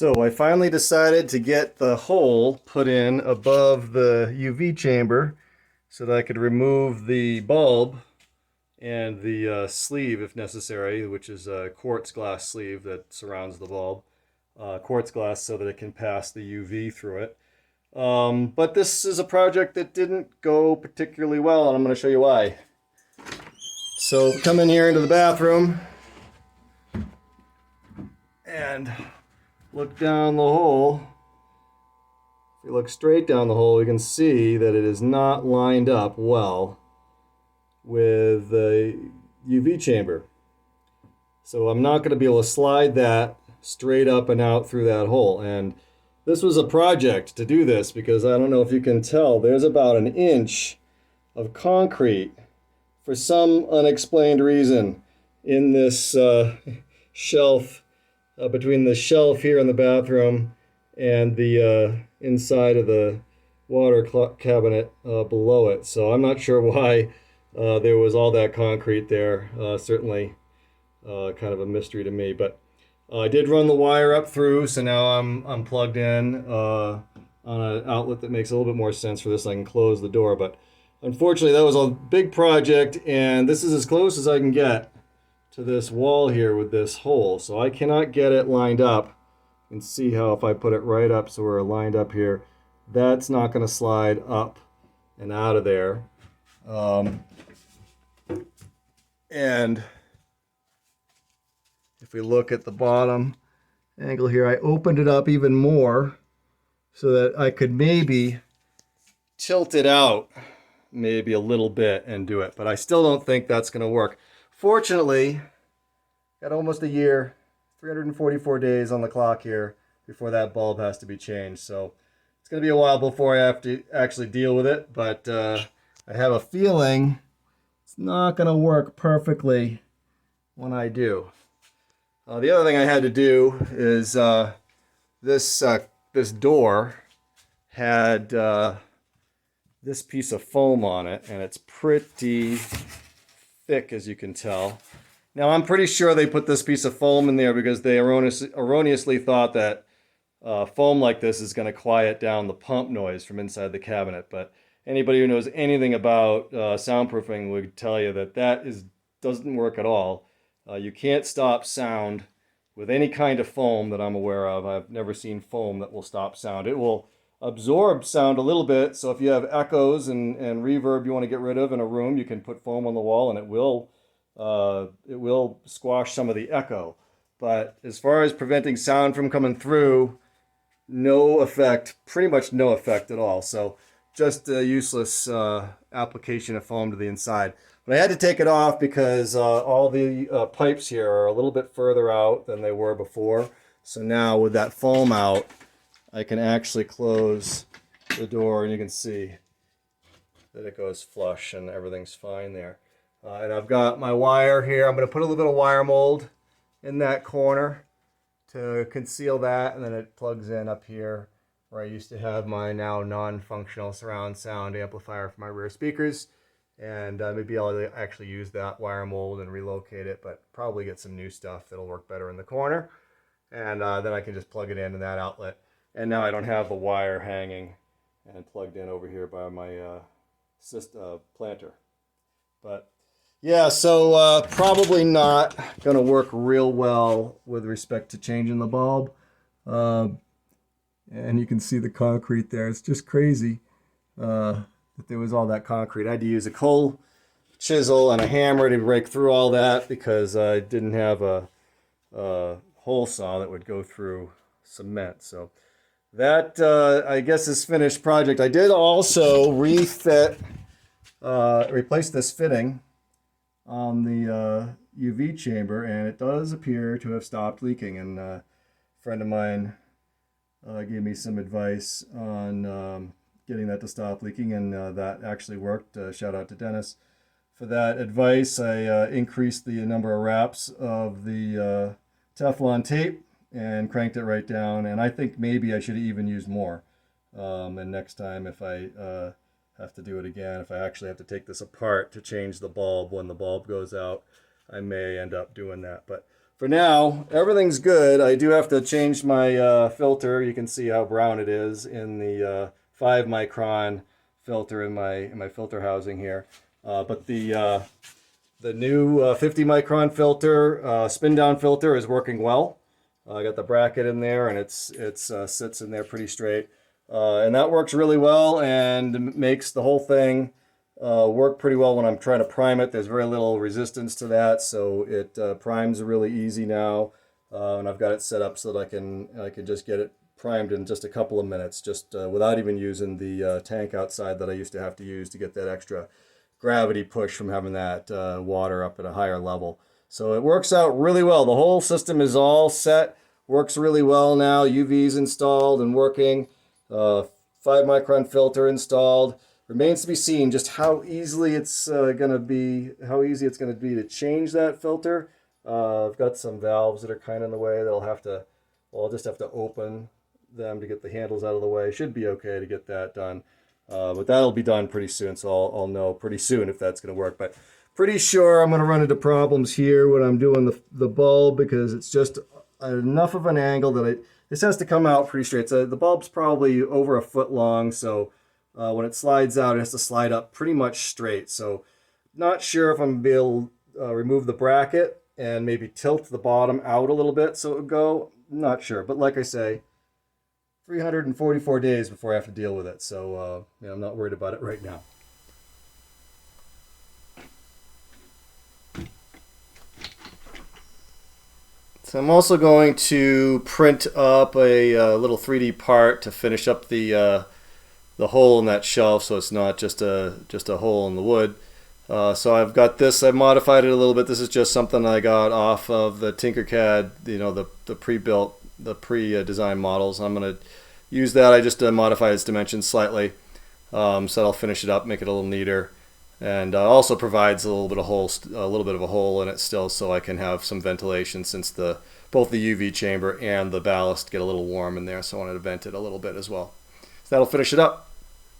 So I finally decided to get the hole put in above the UV chamber so that I could remove the bulb and the sleeve if necessary, which is a quartz glass sleeve that surrounds the bulb. Quartz glass so that it can pass the UV through it. But this is a project that didn't go particularly well, and I'm going to show you why. So come in here into the bathroom and look down the hole. If you look straight down the hole, you can see that it is not lined up well with the UV chamber. So I'm not going to be able to slide that straight up and out through that hole. And this was a project to do this because I don't know if you can tell, there's about an inch of concrete for some unexplained reason in this shelf, between the shelf here in the bathroom and the inside of the water cabinet below it. So I'm not sure why there was all that concrete there. Certainly kind of a mystery to me, but I did run the wire up through, so now I'm plugged in on an outlet that makes a little bit more sense for this. I can close the door, but unfortunately that was a big project, and this is as close as I can get to this wall here with this hole. So I cannot get it lined up. You can see how if I put it right up so we're lined up here, that's not going to slide up and out of there. And if we look at the bottom angle here, I opened it up even more so that I could maybe tilt it out maybe a little bit and do it, but I still don't think that's going to work. Fortunately, got almost a year, 344 days on the clock here before that bulb has to be changed. So it's going to be a while before I have to actually deal with it, but I have a feeling it's not going to work perfectly when I do. The other thing I had to do is this door had this piece of foam on it, and it's pretty thick, as you can tell. Now, I'm pretty sure they put this piece of foam in there because they erroneously thought that foam like this is going to quiet down the pump noise from inside the cabinet. But anybody who knows anything about soundproofing would tell you that doesn't work at all. You can't stop sound with any kind of foam that I'm aware of. I've never seen foam that will stop sound. It will absorb sound a little bit. So if you have echoes and reverb you want to get rid of in a room, you can put foam on the wall and it will squash some of the echo. But as far as preventing sound from coming through, no effect, pretty much no effect at all. So just a useless application of foam to the inside. But I had to take it off because all the pipes here are a little bit further out than they were before. So now with that foam out, I can actually close the door and you can see that it goes flush and everything's fine there. And I've got my wire here. I'm going to put a little bit of wire mold in that corner to conceal that, and then it plugs in up here where I used to have my now non-functional surround sound amplifier for my rear speakers. And maybe I'll actually use that wire mold and relocate it, but probably get some new stuff that'll work better in the corner. And then I can just plug it into that outlet. And now I don't have the wire hanging and plugged in over here by my planter. But yeah, so probably not going to work real well with respect to changing the bulb. And you can see the concrete there. It's just crazy that there was all that concrete. I had to use a coal chisel and a hammer to break through all that because I didn't have a hole saw that would go through cement. So that, I guess, is finished project. I did also replace this fitting on the UV chamber, and it does appear to have stopped leaking. And a friend of mine gave me some advice on getting that to stop leaking, and that actually worked. Shout out to Dennis for that advice. I increased the number of wraps of the Teflon tape and cranked it right down, and I think maybe I should have even used more. And next time, if I have to do it again, if I actually have to take this apart to change the bulb when the bulb goes out, I may end up doing that. But for now, everything's good. I do have to change my filter. You can see how brown it is in the 5 micron filter in my filter housing here. But the new 50 micron filter, spin down filter, is working well. I got the bracket in there, and it sits in there pretty straight, and that works really well and makes the whole thing work pretty well when I'm trying to prime it. There's very little resistance to that, so it primes really easy now, and I've got it set up so that I can just get it primed in just a couple of minutes, just without even using the tank outside that I used to have to use to get that extra gravity push from having that water up at a higher level. So it works out really well. The whole system is all set, works really well now. UV's installed and working. 5 micron filter installed. Remains to be seen just how easily it's gonna be to change that filter. I've got some valves that are kind of in the way that'll have to, well, I'll just have to open them to get the handles out of the way. Should be okay to get that done. But that'll be done pretty soon, so I'll know pretty soon if that's going to work. But pretty sure I'm going to run into problems here when I'm doing the bulb, because it's just enough of an angle that this has to come out pretty straight. So the bulb's probably over a foot long, so when it slides out, it has to slide up pretty much straight. So not sure if I'm going to be able to remove the bracket and maybe tilt the bottom out a little bit so it would go. Not sure, but like I say, 344 days before I have to deal with it, so I'm not worried about it right now. So I'm also going to print up a little 3D part to finish up the hole in that shelf, so it's not just a hole in the wood. So I've got this. I modified it a little bit. This is just something I got off of the Tinkercad, the pre-built, the pre-designed models. I'm going to use that. I just modified its dimensions slightly, so that'll finish it up, make it a little neater, and also provides a little bit of a hole in it still, so I can have some ventilation, since both the UV chamber and the ballast get a little warm in there. So I wanted to vent it a little bit as well. So that'll finish it up.